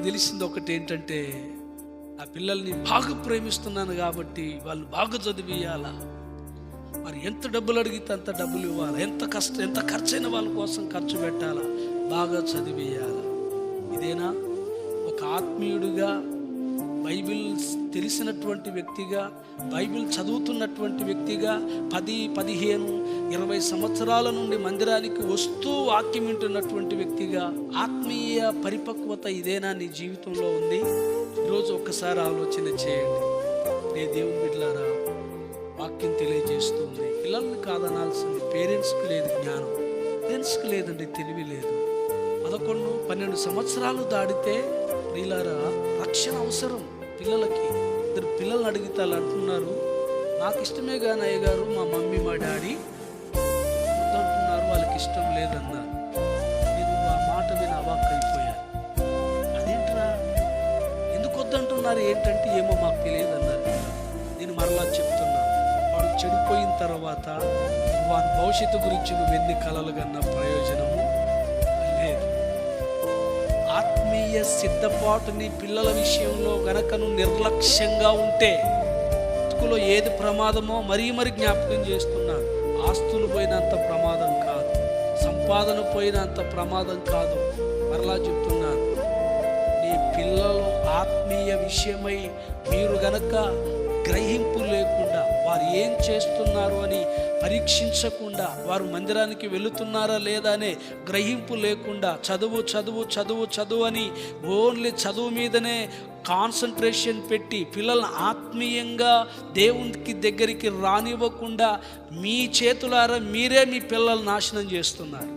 తెలిసింది ఒకటి ఏంటంటే, ఆ పిల్లల్ని బాగా ప్రేమిస్తున్నాను కాబట్టి వాళ్ళు బాగా చదివియాలా, మరి ఎంత డబ్బులు అడిగితే అంత డబ్బులు ఇవ్వాలి, ఎంత ఖర్చైన వాళ్ళ కోసం ఖర్చు పెట్టాలా, బాగా చదివేయాలా. ఇదేనా ఒక ఆత్మీయుడిగా, బైబిల్ తెలిసినటువంటి వ్యక్తిగా, బైబిల్ చదువుతున్నటువంటి వ్యక్తిగా 10, 15, 20 సంవత్సరాల నుండి మందిరానికి వస్తూ వాక్యం వింటున్నటువంటి వ్యక్తిగా ఆత్మీయ పరిపక్వత ఇదేనా నీ జీవితంలో ఉంది? ఈరోజు ఒక్కసారి ఆలోచన చేయండి. దేవుని బిడ్డలారా, వాక్యం తెలియజేస్తుంది. పిల్లల్ని కాదనాల్సింది పేరెంట్స్కి లేదు జ్ఞానం, పేరెంట్స్కి లేదండి తెలివి లేదు. 11, 12 సంవత్సరాలు దాటితే ప్రియులారా రక్షణ అవసరం పిల్లలకి. ఇద్దరు పిల్లల్ని అడిగితే అంటున్నారు, నాకు ఇష్టమే కానీ అయ్య గారు, మా మమ్మీ మా డాడీ వద్దంటున్నారు, వాళ్ళకి ఇష్టం లేదన్నారు. నేను ఆ మాట విని అవాక్కైపోయాను. అదేంట్రా, ఎందుకు వద్దంటున్నారు ఏంటంటే, ఏమో మాకు తెలియదు అన్నారు. నేను మరలా చెప్తున్నా, వాడు చెడిపోయిన తర్వాత వాని భవిష్యత్తు గురించి నువ్వు ఎన్ని కలలు కన్నా ప్రయోజనము లేదు. ఆత్మీయ సిద్ధపాటుని పిల్లల విషయంలో గనక నువ్వు నిర్లక్ష్యంగా ఉంటే, బతుకులో ఏది ప్రమాదమో మరీ జ్ఞాపకం చేస్తున్నాను. ఆస్తులు పోయినంత ప్రమాదం కాదు, సంపాదన పోయినంత ప్రమాదం కాదు. మరలా చెప్తున్నాను, నీ పిల్లలు ఆత్మీయ విషయమై మీరు గనక గ్రహింపు లేకుండా, వారు ఏం చేస్తున్నారు అని పరీక్షించకుండా, వారు మందిరానికి వెళుతున్నారా లేదా అనే గ్రహింపు లేకుండా, చదువు అని ఓన్లీ చదువు మీదనే కాన్సన్ట్రేషన్ పెట్టి పిల్లల్ని ఆత్మీయంగా దేవునికి దగ్గరికి రానివ్వకుండా మీ చేతులారా మీరే మీ పిల్లల్ని నాశనం చేస్తున్నారు.